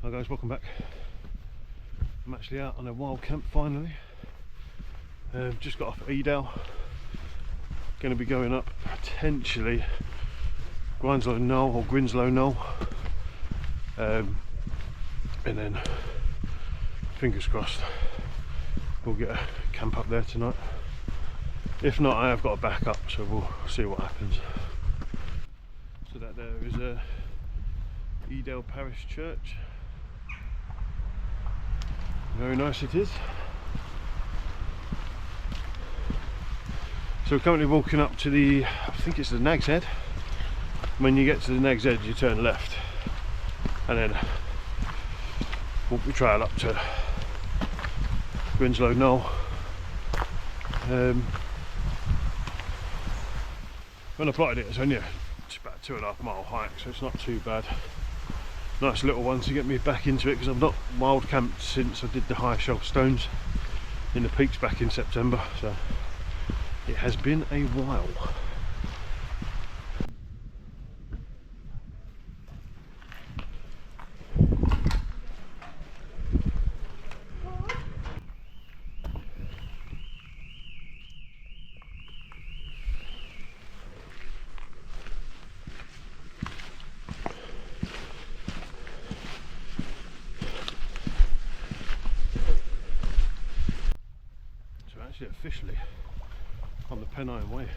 Hi guys, welcome back. I'm actually out on a wild camp finally. Just got off at Edale. Going to be going up potentially Grindslow Knoll or Grindslow Knoll, and then fingers crossed we'll get a camp up there tonight. If not, I have got a backup, so we'll see what happens. So that there is a Edale Parish Church. Very nice it is. So we're currently walking up to the, I think it's the Nag's Head. When you get to the Nag's Head you turn left and then walk the trail up to Grindslow Knoll. When I plotted it, it's only about a 2.5 mile hike, so it's not too bad. Nice little one to get me back into it, because I've not wild camped since I did the high shelf stones in the peaks back in September, so it has been a while. Officially on the Pennine Way,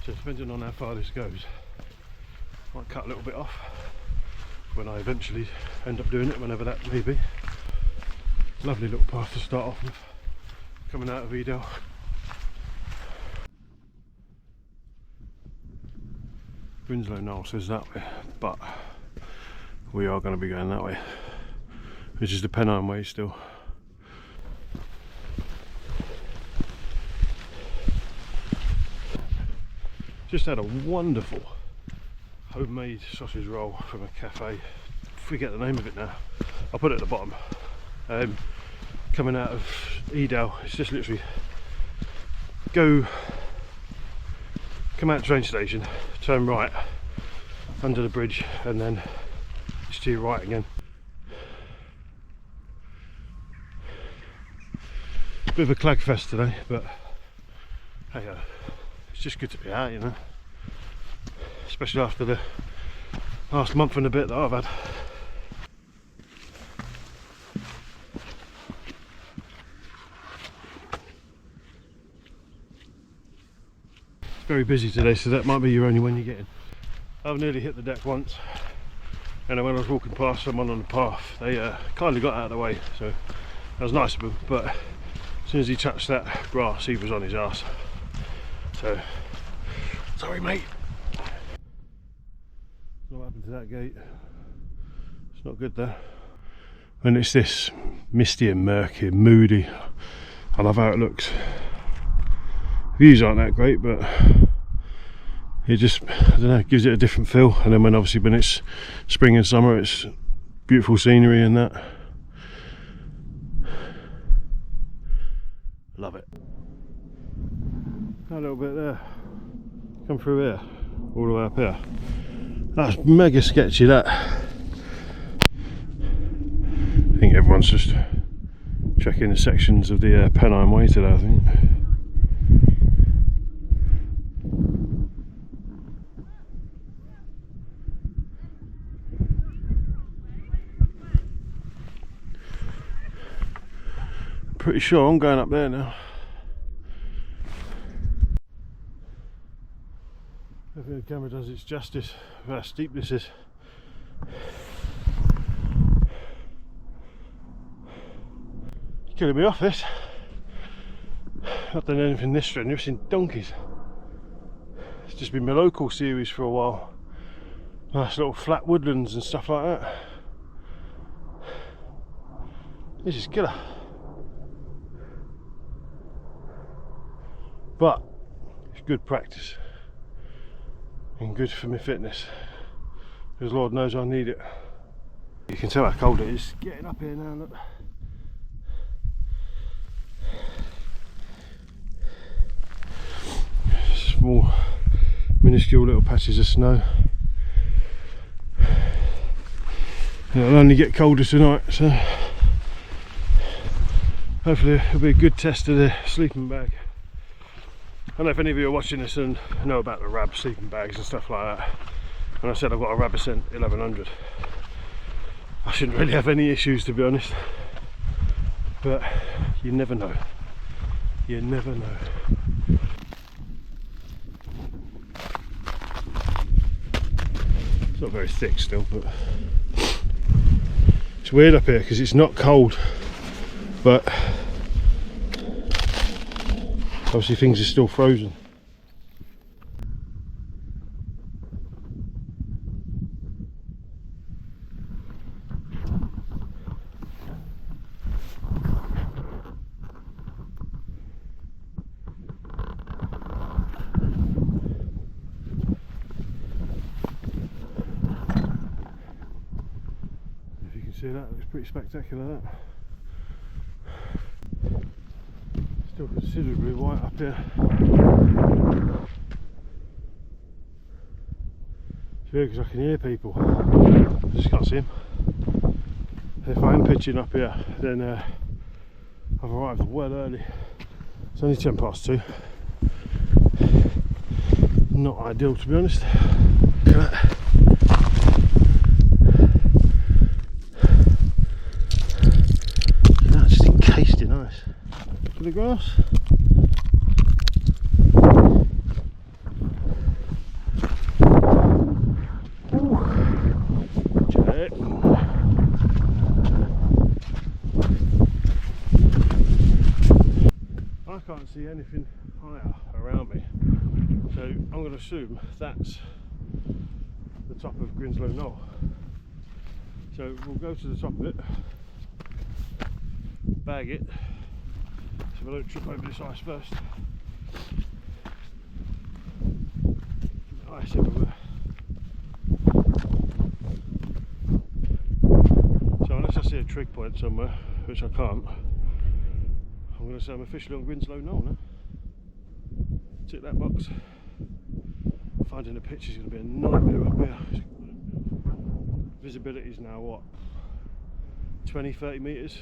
so depending on how far this goes, I might cut a little bit off when I eventually end up doing it, whenever that may be. Lovely little path to start off with, coming out of Edale. Grindslow Knoll says that way, but we are going to be going that way, which is the Pennine Way still. Just had a wonderful homemade sausage roll from a cafe. Forget the name of it now. I'll put it at the bottom. Coming out of Edale, it's just literally come out the train station, turn right under the bridge, and then it's to your right again. Bit of a clag fest today, but hey, it's just good to be out, you know, especially after the last month and a bit that I've had. It's very busy today, so that might be your only one you're getting. I've nearly hit the deck once, and when I was walking past someone on the path, they kindly got out of the way, so that was nice of them, but as soon as he touched that grass he was on his arse. So, sorry mate. What happened to that gate? It's not good there. When it's this misty and murky and moody, I love how it looks. Views aren't that great, but it just, I don't know, gives it a different feel. And then when it's spring and summer, it's beautiful scenery and that. Love it. A little bit there, come through here, all the way up here. That's mega sketchy, that. I think everyone's just checking the sections of the Pennine Way today, I think. Pretty sure I'm going up there now. I think the camera does its justice with how steep this is. It's killing me off, this. Not done anything this strenuous in donkeys. It's just been my local series for a while. Nice little flat woodlands and stuff like that. This is killer. But it's good practice. And good for my fitness, because Lord knows I need it. You can tell how cold it is getting up here now, look. Small minuscule little patches of snow. It'll only get colder tonight, so hopefully it'll be a good test of the sleeping bag. I don't know if any of you are watching this and know about the Rab sleeping bags and stuff like that. And I said I've got a Rab Ascent 1100. I shouldn't really have any issues, to be honest, but you never know. You never know. It's not very thick still, but it's weird up here because it's not cold, but obviously things are still frozen. See, that looks pretty spectacular, that. Still considerably white up here. It's weird because I can hear people, I just can't see them. If I am pitching up here, then I've arrived well early. It's only 2:10. Not ideal, to be honest. Look at that. Tasty nice. For the grass. Check. I can't see anything higher around me, so I'm going to assume that's the top of Grindslow Knoll. So we'll go to the top of it, bag it, so I don't trip over this ice first. Ice everywhere. So unless I see a trig point somewhere, which I can't, I'm going to say I'm officially on Grindslow Knoll now. Tick that box. Finding the pitch is going to be a nightmare up here. Visibility is now what? 20-30 metres?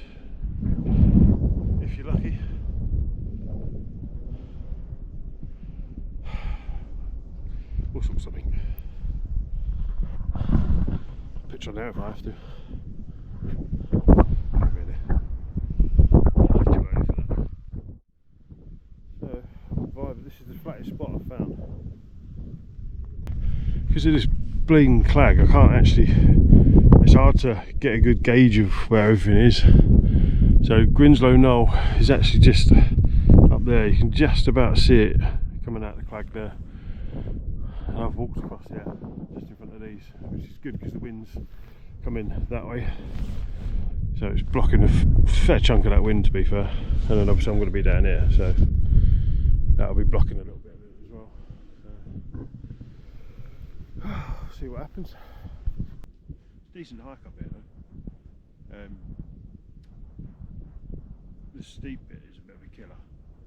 If you're lucky. We'll sort something. Pitch on there if I have to. Not really. Too early for that. So, vibe, this is the flattest spot I've found. Because of this bleeding clag, I can't actually, it's hard to get a good gauge of where everything is. So Grindslow Knoll is actually just up there. You can just about see it coming out of the clag there. And I've walked across there just in front of these, which is good because the wind's coming that way. So it's blocking a fair chunk of that wind, to be fair. And then obviously I'm going to be down here, so that'll be blocking a little bit of it as well. So, see what happens. Decent hike up here though. The steep bit is a bit of a killer,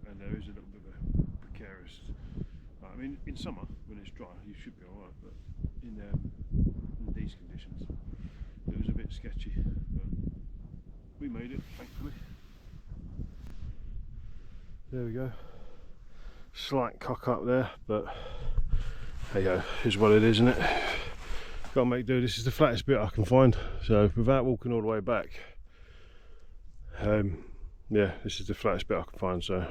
and there is a little bit of a precarious. I mean, in summer when it's dry, you should be alright, but in these conditions, it was a bit sketchy. But we made it, thankfully. There we go. Slight cock up there, but there you go. Is what it is, isn't it? Got to make do. This is the flattest bit I can find. So without walking all the way back. Yeah, this is the flattest bit I can find, so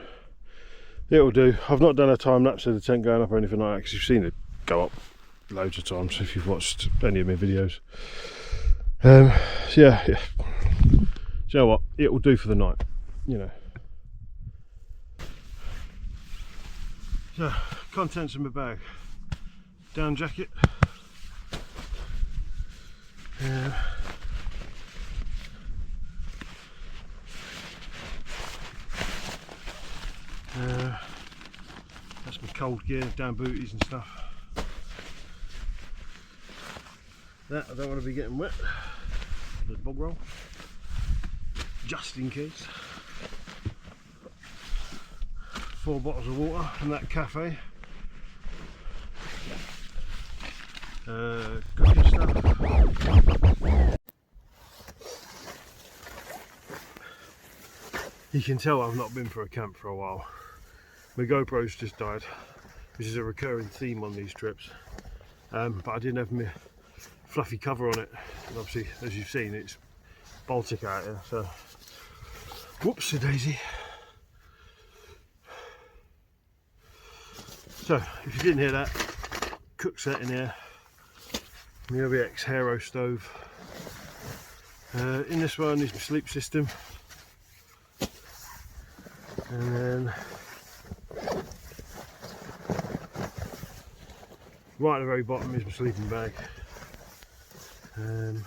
it'll do. I've not done a time lapse of the tent going up or anything like that, because you've seen it go up loads of times if you've watched any of my videos. So yeah. Do you know what? It will do for the night, you know. So, contents in my bag: down jacket, that's my cold gear, down booties and stuff. That I don't want to be getting wet. The bog roll, just in case. 4 bottles of water from that cafe. Cooking stuff. You can tell I've not been for a camp for a while. My GoPro's just died, which is a recurring theme on these trips. But I didn't have my fluffy cover on it. And obviously, as you've seen, it's Baltic out here, so whoopsie daisy. So, if you didn't hear that, cook set in here, my OBX Heiro stove. In this one is my sleep system, and then right at the very bottom is my sleeping bag. And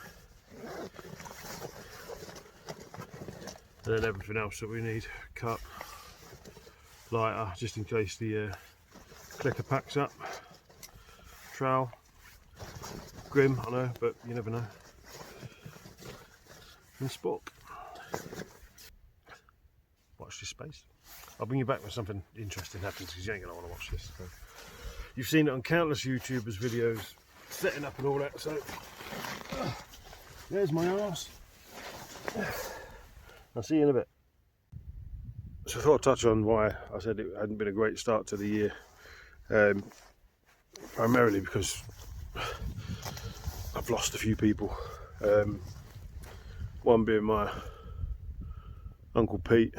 then everything else that we need: cup, lighter, just in case the clicker packs up, trowel, grim, I know, but you never know, and spork. Watch this space. I'll bring you back when something interesting happens, because you ain't going to want to watch this. So. You've seen it on countless YouTubers' videos, setting up and all that, so there's my arse. I'll see you in a bit. So I thought I'd touch on why I said it hadn't been a great start to the year. Primarily because I've lost a few people. One being my Uncle Pete,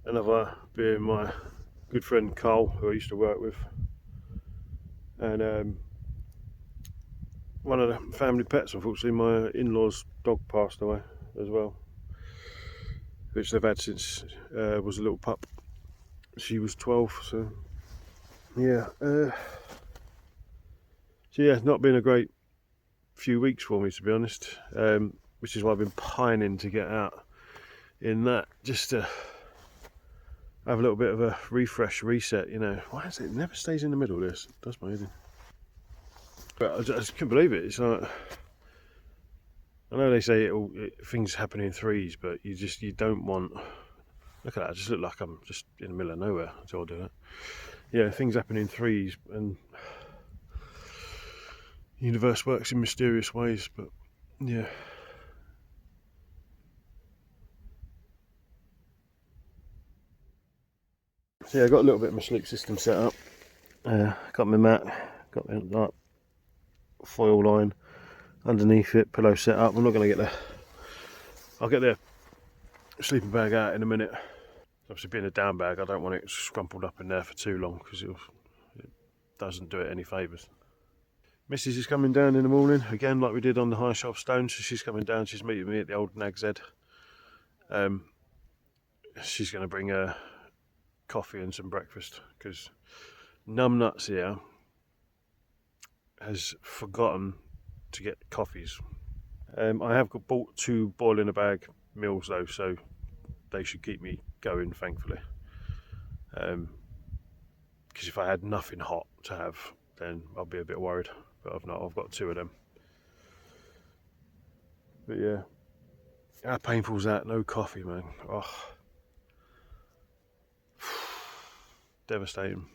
another being my good friend Carl, who I used to work with, and one of the family pets. Unfortunately, my in-laws' dog passed away as well, which they've had since was a little pup. She was 12, so yeah. So yeah, it's not been a great few weeks for me, to be honest, which is why I've been pining to get out in that, just to have a little bit of a refresh, reset, you know. Why is it never stays in the middle? This it does my head in. But I just couldn't believe it. It's like, I know they say things happen in threes, but you don't want. Look at that! I just look like I'm just in the middle of nowhere until I do that. Yeah, things happen in threes, and the universe works in mysterious ways. But yeah. So yeah, I got a little bit of my sleep system set up. Got my mat, got my like, foil line underneath it, pillow set up. I'm not going to get I'll get the sleeping bag out in a minute. Obviously, being a down bag, I don't want it scrumpled up in there for too long, because it doesn't do it any favours. Mrs is coming down in the morning again, like we did on the high shelf stone. So she's coming down. She's meeting me at the old Nag's Head. She's going to bring her coffee and some breakfast, because Numbnuts here has forgotten to get coffees. I have bought 2 boil in a bag meals though, so they should keep me going, thankfully. Because if I had nothing hot to have, then I'll be a bit worried. But I've not. I've got 2 of them. But yeah, how painful is that? No coffee, man. Oh, devastating.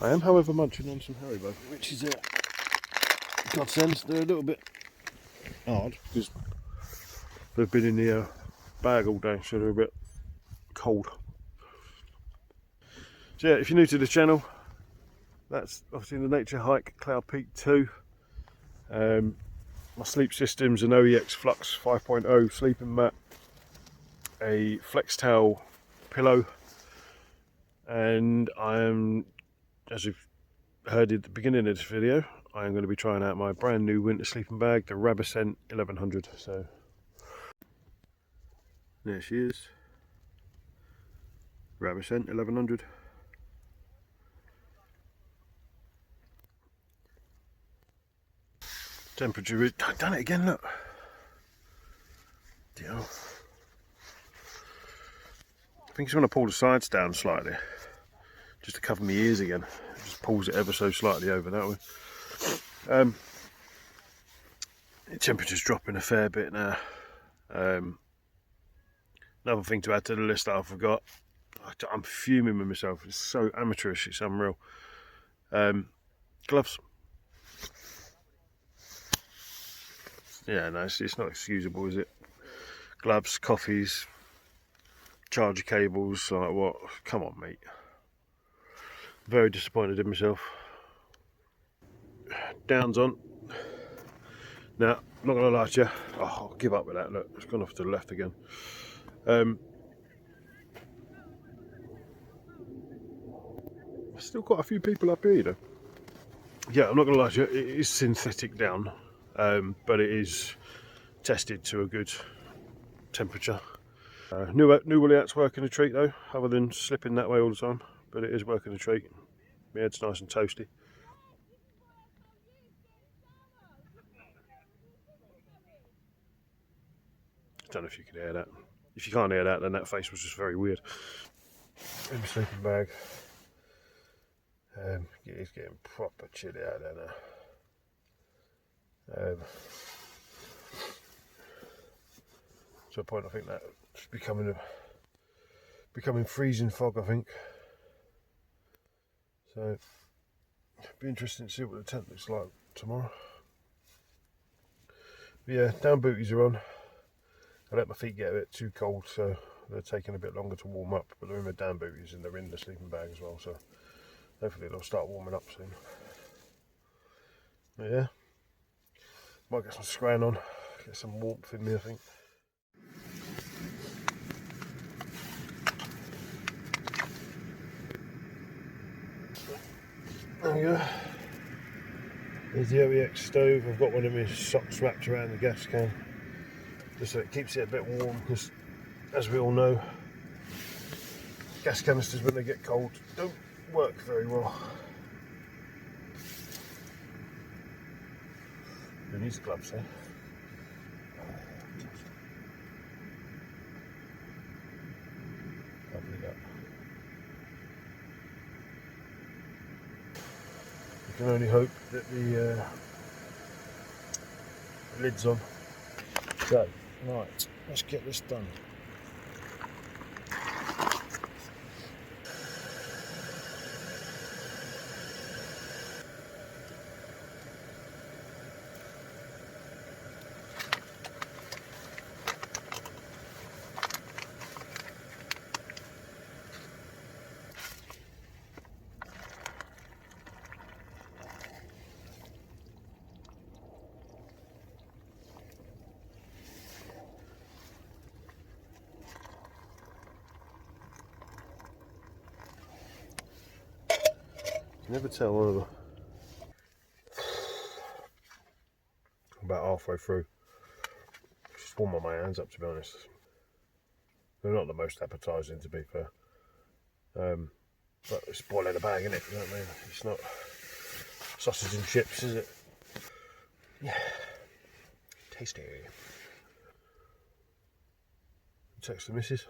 I am, however, munching on some Haribo, which is a godsend. They're a little bit hard because they've been in the bag all day, so they're a bit cold. So yeah, if you're new to the channel, that's obviously the Naturehike Cloud Peak 2. My sleep system's an OEX Fluxx 5.0 sleeping mat, a Flextail pillow, and I am, as you've heard at the beginning of this video, I am going to be trying out my brand new winter sleeping bag, the Rab Ascent 1100. So there she is, Rab Ascent 1100. Temperature is, I've done it again, look. Deal. I think it's when I pull the sides down slightly, just to cover my ears again. It just pulls it ever so slightly over that way. The temperature's dropping a fair bit now. Another thing to add to the list that I forgot, I'm fuming with myself. It's so amateurish, it's unreal. Gloves. Yeah, no, it's not excusable, is it? Gloves, coffees, charger cables, like what? Come on, mate. Very disappointed in myself. Down's on. Now, I'm not going to lie to you. Oh, I'll give up with that. Look, it's gone off to the left again. Still quite a few people up here, you know. Yeah, I'm not going to lie to you. It is synthetic down, but it is tested to a good temperature. New woolly hat's working a treat though, other than slipping that way all the time. But it is working a treat. My head's nice and toasty. I don't know if you can hear that. If you can't hear that, then that face was just very weird. In the sleeping bag. It's getting proper chilly out there now. To a point, I think that it's becoming freezing fog, I think. So it'll be interesting to see what the tent looks like tomorrow. But yeah, down booties are on. I let my feet get a bit too cold, so they're taking a bit longer to warm up, but they're in my down booties and they're in the sleeping bag as well, so hopefully they'll start warming up soon. But yeah, might get some scran on, get some warmth in me, I think. There we go. There's the OEX stove. I've got one of my socks wrapped around the gas can, just so it keeps it a bit warm, because as we all know, gas canisters when they get cold don't work very well. Who needs gloves there? Can't believe that. You can only hope that the lid's on. So, right, let's get this done. You never tell one of them. About halfway through. Just warm my hands up, to be honest. They're not the most appetising, to be fair. But it's boiling a bag, isn't it? You know what I mean? It's not sausage and chips, is it? Yeah. Tasty. Text the missus.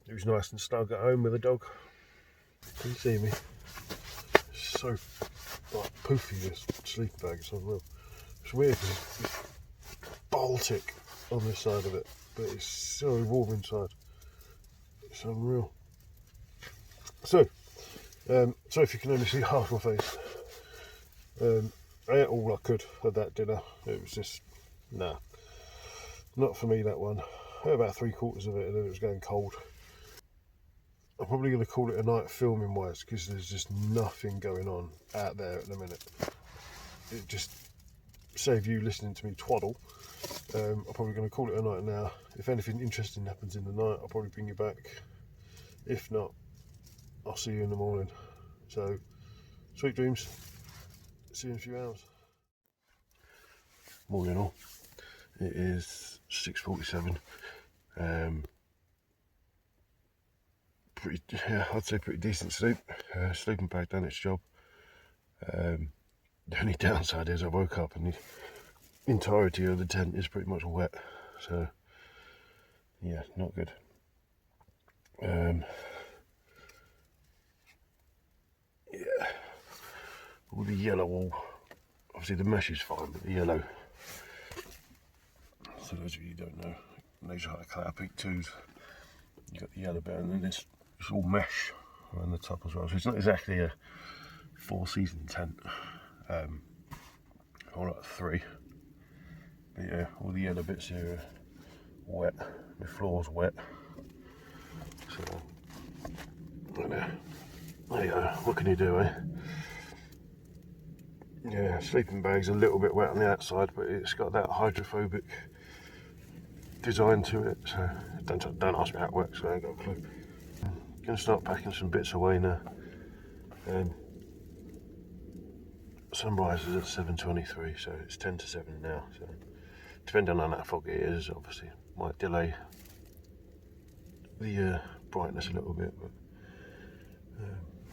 It was nice and snug at home with the dog. Can you see me? It's so like, poofy, this sleep bag, it's unreal. It's weird because it's Baltic on this side of it, but it's so warm inside. It's unreal. So, sorry if you can only see half my face. I ate all I could at that dinner. It was just, nah, not for me, that one. I had about 3/4 of it and then it was going cold. I'm probably going to call it a night filming wise, because there's just nothing going on out there at the minute. It just save you listening to me twaddle. I'm probably going to call it a night now. If anything interesting happens in the night, I'll probably bring you back. If not, I'll see you in the morning. So, sweet dreams. See you in a few hours. Morning all. It is 6:47. I'd say pretty decent sleep. Sleeping bag done its job. The only downside is I woke up and the entirety of the tent is pretty much wet. So, yeah, not good. Yeah, all the yellow wall. Obviously the mesh is fine, but the yellow. So those of you who don't know, Naturehike Cloud Peak 2s, you got the yellow bit, and then it's all mesh around the top as well. So it's not exactly a 4-season tent, or like 3. But yeah, all the yellow bits here are wet. The floor's wet. So, there you go. What can you do, eh? Yeah, sleeping bag's a little bit wet on the outside, but it's got that hydrophobic design to it. So don't ask me how it works, I ain't got a clue. Gonna start packing some bits away now. Sunrise is at 7:23, so it's 10 to 7 now. So depending on how foggy it is, obviously might delay the brightness a little bit, but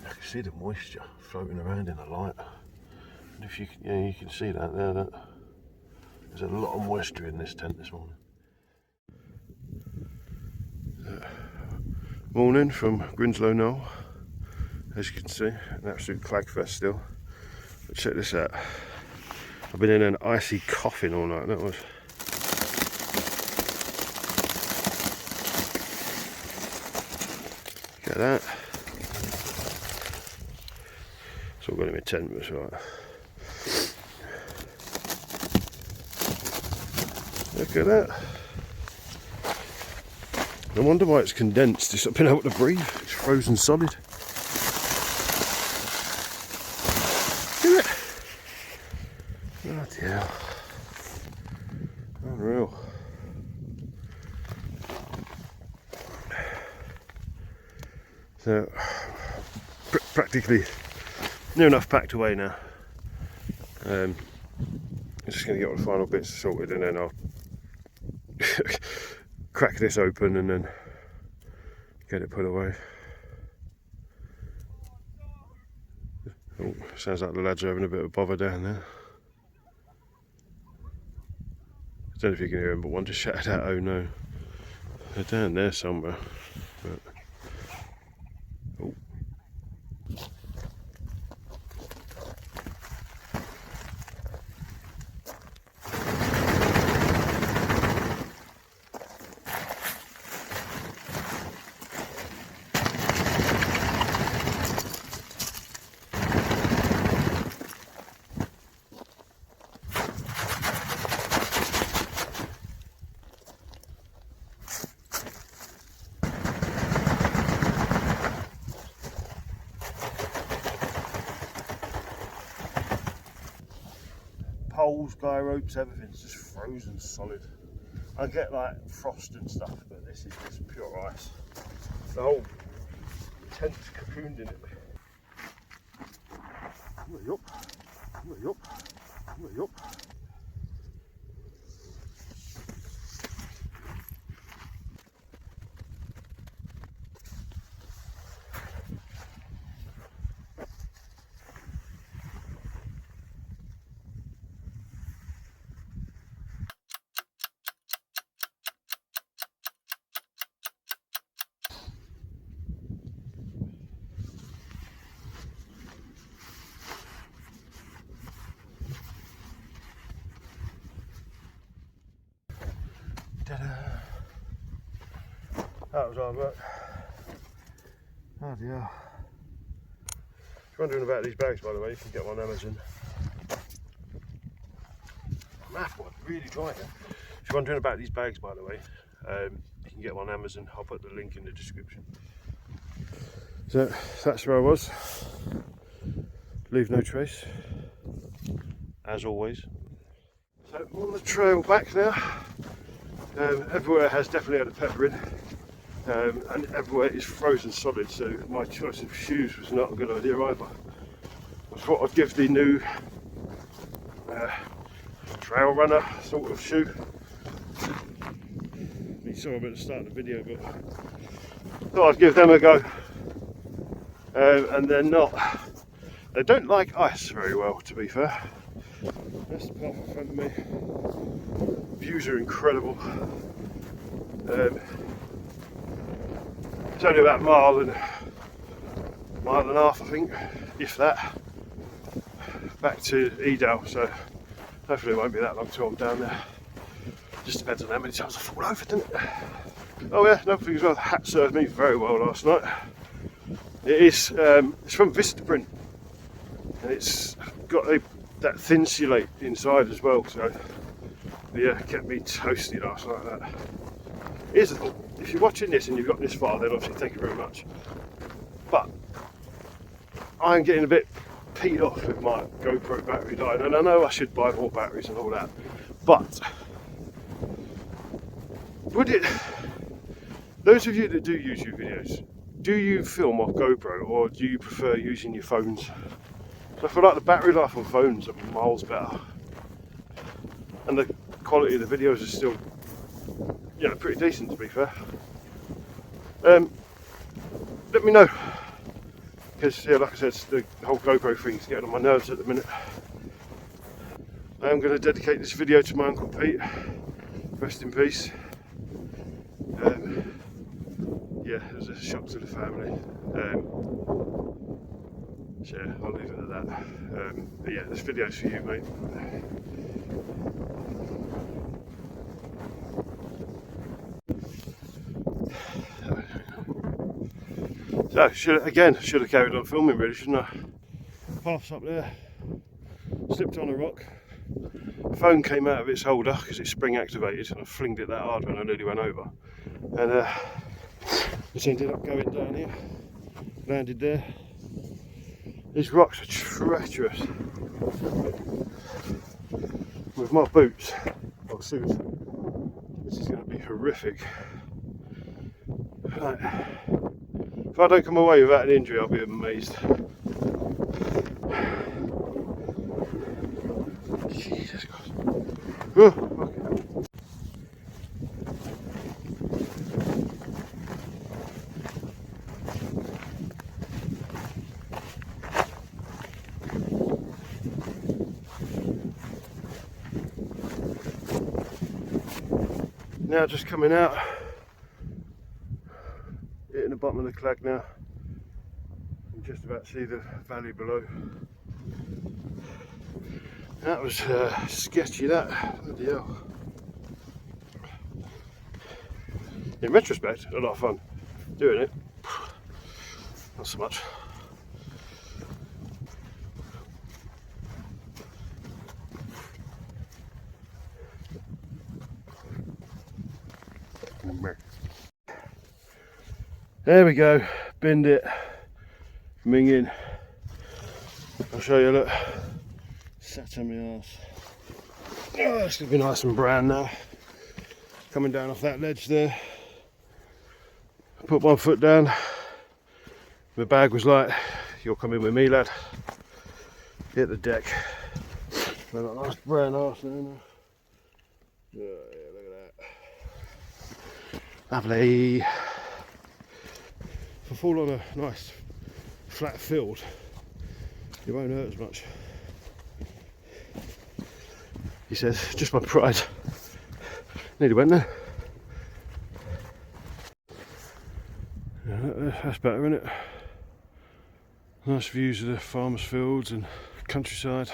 I can see the moisture floating around in the light. And if you can, yeah, you can see that there. That there's a lot of moisture in this tent this morning. Morning from Grindslow Knoll. As you can see, an absolute clag fest still. But check this out. I've been in an icy coffin all night. That was. Look at that. It's all got in my tent, but it's alright. Look at that. No wonder why it's condensed. It's not been able to breathe. It's frozen solid. Look at it. Bloody hell. Unreal. So, practically near enough packed away now. I'm just going to get all the final bits sorted, and then I'll crack this open and then get it put away. Oh, sounds like the lads are having a bit of bother down there. I don't know if you can hear them, but one just shouted out, "Oh no." They're down there somewhere. But, oh. Poles, guy ropes, everything's just frozen solid. I get like frost and stuff, but this is just pure ice. The whole tent's cocooned in it. Yup. That was hard work. Oh dear. If you're wondering about these bags, by the way, you can get one on Amazon. Math one, really dry here. If you're wondering about these bags, by the way, you can get one on Amazon. I'll put the link in the description. So that's where I was. Leave no trace, as always. So on the trail back now. Everywhere has definitely had a pepper in. And everywhere is frozen solid, so my choice of shoes was not a good idea either. I thought I'd give the new trail runner sort of shoe. You saw a bit at the start of the video, but thought I'd give them a go. And they're not. They don't like ice very well, to be fair. That's the path in front of me. Views are incredible. It's only about a mile and a half, I think, if that, back to Edale, so hopefully it won't be that long till I'm down there. Just depends on how many times I fall over, doesn't it? Oh yeah, another thing as well, the hat served me very well last night. It is, it's from Vistaprint, and it's got that thin insulate inside as well, so Yeah, kept me toasty last night. That. Here's the thought, if you're watching this and you've got this far, then obviously thank you very much. But I'm getting a bit peed off with my GoPro battery dying, and I know I should buy more batteries and all that, but would it, those of you that do YouTube videos, do you film off GoPro or do you prefer using your phones? So I feel like the battery life on phones are miles better, and the quality of the videos is still, you know, pretty decent to be fair. Let me know, because yeah, like I said, the whole GoPro thing is getting on my nerves at the minute. I am going to dedicate this video to my Uncle Pete, rest in peace. Yeah, it was a shock to the family. So yeah, I'll leave it at that. But yeah, this video's for you, mate. So, should have carried on filming really, shouldn't I? Path's up there, slipped on a rock, phone came out of its holder because it's spring activated, and I flinged it that hard when I nearly went over. And just ended up going down here, landed there. These rocks are treacherous. With my boots, or shoes, this is going to be horrific. Right. If I don't come away without an injury, I'll be amazed. Jesus Christ. Oh, okay. Now just coming out, hitting the bottom of the clag now. You can just about see the valley below. That was sketchy, that. Bloody hell. In retrospect, a lot of fun doing it. Not so much. There we go, binned it, minging. I'll show you, look, sat on my arse. Oh, it's going to be nice and brown now. Coming down off that ledge there. Put one foot down. My bag was like, you're coming with me, lad. Hit the deck. Got a nice brown arse there now. Yeah, look at that. Lovely. If I fall on a nice flat field, it won't hurt as much. He says, just my pride. Nearly went there. Yeah, that's better, isn't it? Nice views of the farmers' fields and countryside.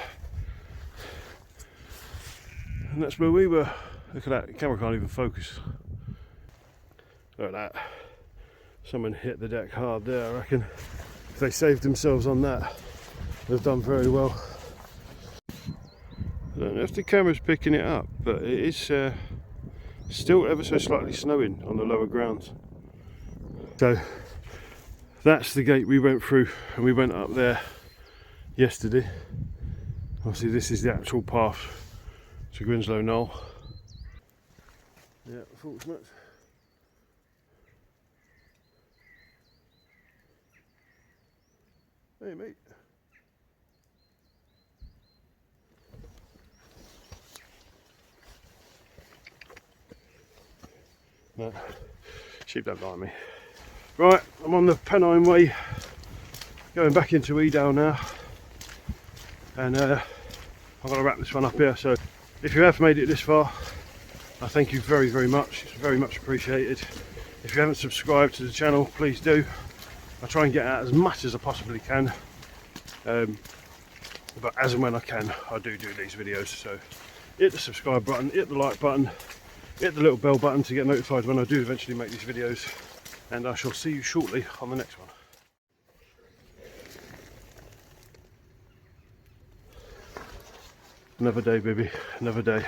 And that's where we were. Look at that, the camera can't even focus. Look at that. Someone hit the deck hard there, I reckon. If they saved themselves on that, they've done very well. I don't know if the camera's picking it up, but it is still ever so slightly snowing on the lower grounds. So that's the gate we went through, and we went up there yesterday. Obviously this is the actual path to Grindslow Knoll. Yeah, Fluxx nuts. Hey mate. No, sheep don't like me. Right, I'm on the Pennine Way, going back into Edale now, and I've got to wrap this one up here. So if you have made it this far, I thank you very, very much. It's very much appreciated. If you haven't subscribed to the channel, please do. I try and get out as much as I possibly can, but as and when I can, I do these videos. So hit the subscribe button, hit the like button, hit the little bell button to get notified when I do eventually make these videos, and I shall see you shortly on the next one. Another day, baby, another day.